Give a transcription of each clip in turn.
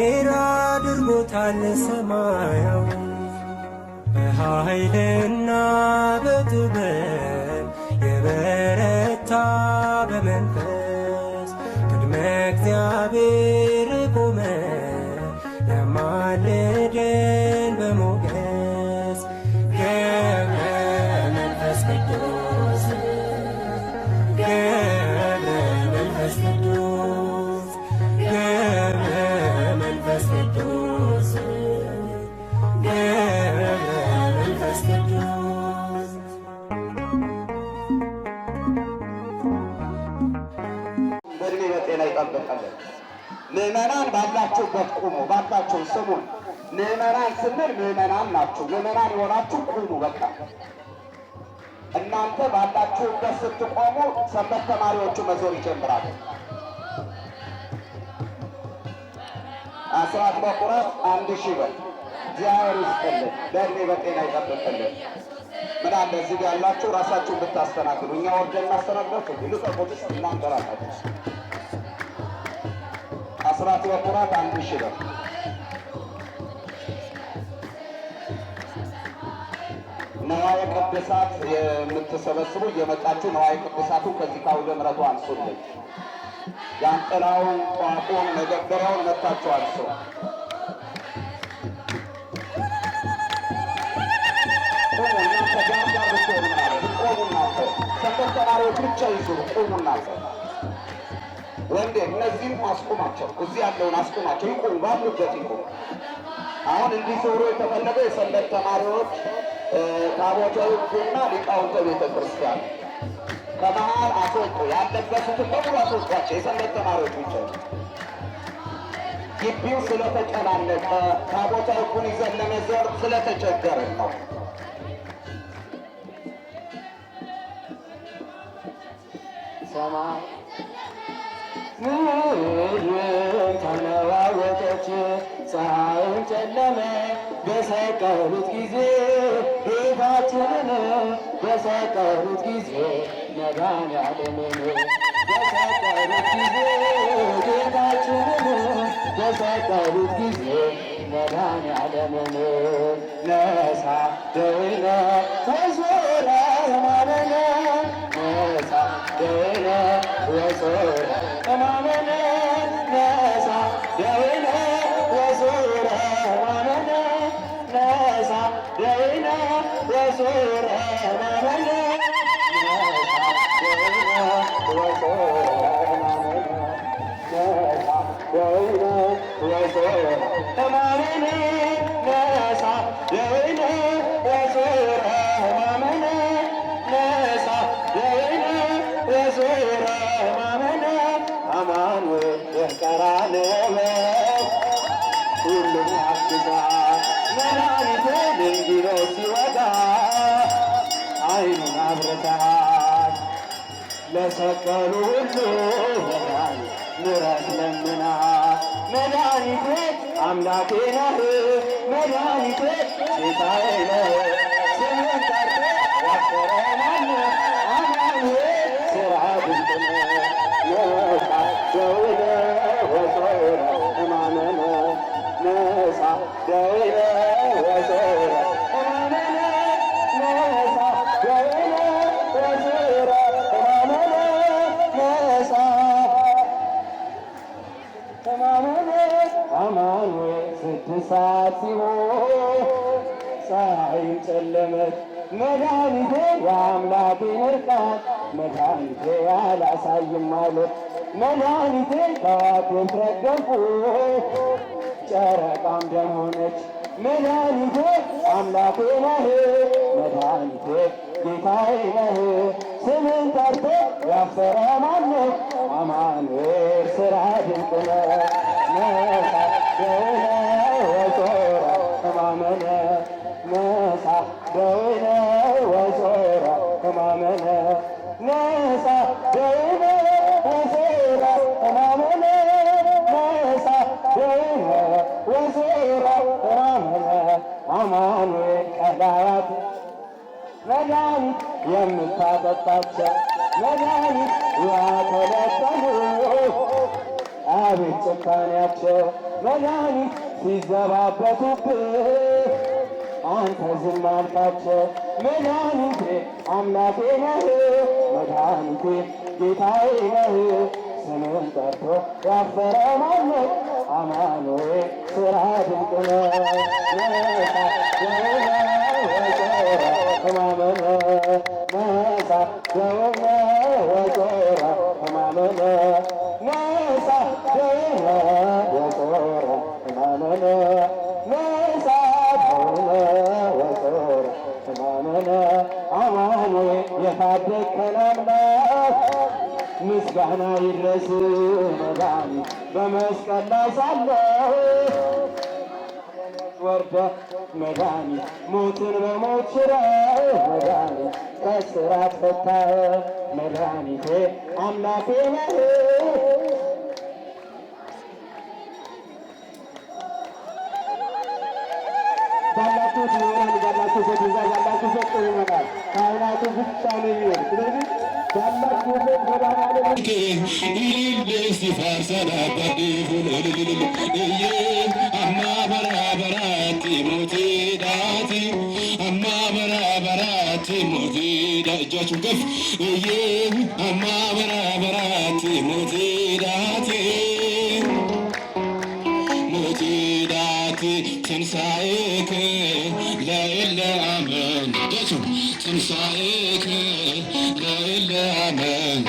አድርጎታል ሰማያዊ በኃይልና በጥበብ የበረታ በመንፈስ ቅድመ እግዚአብሔር ቆመ ያማልደን በሞገስ ገብረ መንፈስ ቅዱስ ገብረ መንፈስ ቅዱስ ገብረ መንፈስ ቅዱስ ገብረ መንፈስ ቅዱስ በእድሜ በጤና ይጠብቃለን። ምዕመናን ባላችሁበት ቁሙ። ባካችሁ ስሙን። ምዕመናን ስንል ምዕመናን ናችሁ። ምዕመናን የሆናችሁ ቁሙ። በቃ እናንተ ባላችሁበት ስትቆሙ ሰንበት ተማሪዎቹ መዞር ይጀምራሉ። አስራት በኩራት 1000 ብር እግዚአብሔር ይስጥልን፣ በእድሜ በጤና ይጠብቅልን። ምን አለ እዚህ ጋር ያላችሁ ራሳችሁን ብታስተናግዱ፣ እኛ ወርደን እናስተናግዳችሁ ልቀቁትስ እናንገራታችሁ። አስራት በኩራት 1000 ብር ነዋየ ቅድሳት የምትሰበስቡ እየመጣችሁ ነዋየ ቅድሳቱን ከዚህ ከአውደ ምሕረቱ አንሱልን። ጃንጥላውን፣ ጧፉን፣ መገበሪያውን መታችሁ አንሱ። እናንተ ጋር ብትሆኑ ማለት ቆሙ። እናንተ ሰንበት ተማሪዎች ብቻ ይዙሩ። ቆሙ እናንተ ወንዴ፣ እነዚህም አስቁማቸው። እዚህ ያለውን አስቁማቸው። ይቆሙ፣ ባሉበት ይቆሙ። አሁን እንዲዞሩ የተፈለገው የሰንበት ተማሪዎች ታቦተ ሕጉና ሊቃውንተ ቤተ ክርስቲያን ከመሃል አስወጡ። ያለበሱትን በሙሉ አስወጧቸው። የሰንበት ተማሪዎች ብቻ። ግቢው ስለተጨናነቀ ታቦተ ሕጉን ይዘን ለመዞር ስለተቸገርን ነው። ሰማይ ምድር ተነዋወጠች፣ ፀሐይም ጨለመ። በሰቀሉት ጊዜ ጌታችንን በሰቀሉት ጊዜ መድኃኒዓለምን በሰቀሉት ጊዜ ጌታችንን በሰቀሉት ጊዜ መድኃኒዓለምን ነሣ ደዊነ ወሶረ ሕማመነ ነሣ ደዊነ ወሶረ ሕማመነ ነሣ ደዊነ ወሶረ ሕማመነ ነሣ ደዊነ ወሶረ ሕማመነ ሁሉም ያግዛል መድኃኒቴ ድንጊሮች ሲወጋ አይኑን አብርታል ለሰቀሉ ሁሉ መድኃኒት ምሕረት ለምና መድኃኒቴ አምላኬ ነህ መድኃኒቴ ጌታዬ ነህ ስምህን ጠርቶ ያፈረ ማነው? አማኑኤል ሥራ ድንቅ ነው። ነሣ ደዊነ ወሶረ ሕማመነ ነሣ ደዊነ ወሶረ ሕማመነ ነሣ ደዊነ ወሶረ ሕማመነ ነሣ ሕማመነ አማኑኤል 6 ሰዓት ሲሆን ፀሐይም ጨለመች። መድኃኒቴ የአምላኬን እርቃን መድኃኒቴ አላሳይም ማለት መድኃኒቴ ከዋክብት ረገፉ ጨረቃም ደም ሆነች። መድኃኒቴ አምላኬ ነህ መድኃኒቴ ጌታዬ ነህ ስምህን ጠርቶ ያፈረ ማነው? አማኑኤል ሥራ ድንቅ ነው። ነሣ ደዊነ ወሶረ ሕማመነ ነሣ ደዊነ ወሶረ ሕማመነ ነሣ ደዊነ ወሶረ ሕማመነ ነሣ ደዊነ ወሶረ ሕማመነ አማኑኤል ቀዳያት መድኃኒት የምታጠጣቸው መድኃኒት ያተለጠኑ አቤት ጭካኔያቸው መድኃኒት ሲዘባበቱብህ አንተ ዝም አልካቸው። መድኃኒቴ አምላኬ ነህ፣ መድኃኒቴ ጌታዬ ነህ። ስምህን ጠርቶ ያፈረ ማነው? አማኑኤል ሥራ ድንቅ ነው። ሕማምነ ነሣ ደዌነ ወጾረ ሕማምነ ነሣ ደዌነ ወጾረ ሕማምነ ነሣ ደዌነ ወጾረ ሕማምነ አማኑኤል የታደግከን አምላክ ምስጋና ይድረስ መድኃኒት በመስቀል ላይ ሳለህ ወርደህ መድኃኒት ሞትን በሞት ሽረህ መድኃኒት ከእስራት ፈታህ መድኃኒቴ አምላኬ ነህ። ባላችሁት ይሆናል፣ ባላችሁበት ይዛ ባላችሁበት ጥሩ ይሆናል። ካህናቱ ብቻ ነው የሚሆን። ስለዚህ ባላችሁበት ጎዳና እጃችሁን ከፍ አማ በራበራት ሞቴ ዳቴ ሞቴ ዳቴ ትንሣኤከ ለእለ አመኑ ትንሣኤከ ለእለ አመኑ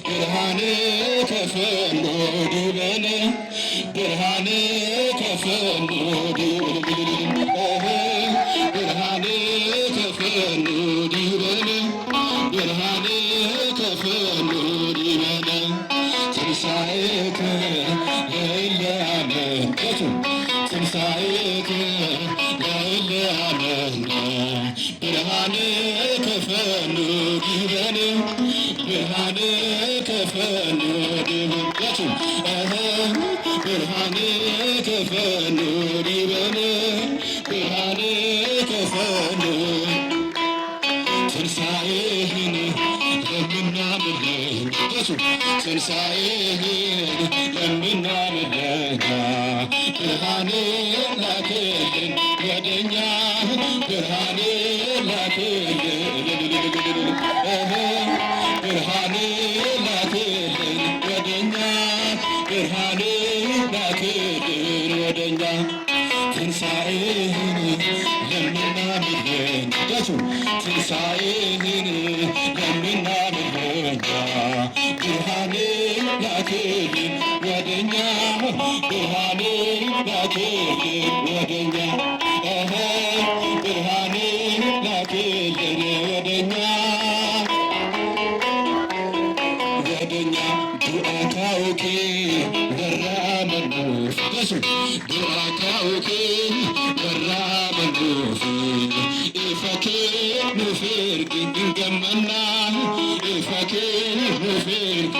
ብርሃንከ ፈኖ ዲበነ ብርሃንከ ፈኖ ብርሃንከ ፈኖ ዲበነ ብርሃንከ ፈኖ ዲበነ ትንሣኤከ ለእለ አመኑ ትንሣኤከ ለእለ አመኑ ብርሃንከ ፈኖ ዲበነ ብርሃንከ ፈኖ ዲበነ ብርሃንከ ፈኖ ዲበነ ብርሃንከ ፈኖ ትንሣኤህን ለምናምን ትንሣኤህን ለምናምን ብርሃን ላክልን ወደኛ ብርሃን ላክልን ብርሃን ላክልን ወደኛ ብርሃን ላክልን ወደኛ ትንሣኤህን ለምናምን ትንሣኤህን ለምናምን ብርሃን ላክልን ወደኛ ብርሃን ላክልን ወደኛ ብርሃን ላክልን ወደኛ ወደኛ ዱአታውኪ ወራመኑፍ ዱአታውኪ ወራመኑፍ ኢፈኬ ንፍርግ እንገመና ኢፈኬ ንፍርግ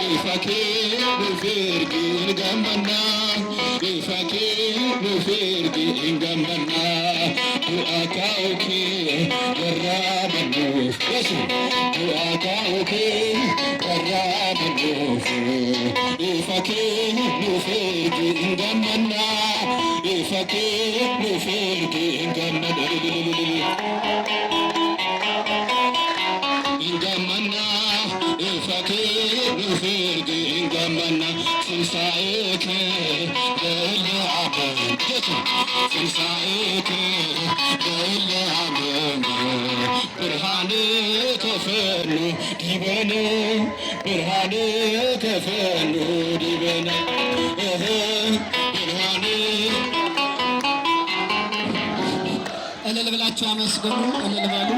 ኢፈኬ ንፍርግ እንገመና ኢፈኬ ንፍርግ እንገመና ዱአታውኪ ወራመኑፍ ዱአታውኪ ወራመኑፍ ኢፈኬ ንፍርግ እንገመና ኢፈኬ ንፍርግ እንገመና እንገመና ኢፈኬ ንፍርግ እንገመና ትንሣኤከ ለእለ አመኑ ትንሣኤከ ለእለ አመኑ ብርሃንከ ፈኖ ዲበነ ብርሃንከ ፈኖ ዲበነ ብርሃን እልል ብላችሁ አመስግኑ። እልል በሉ።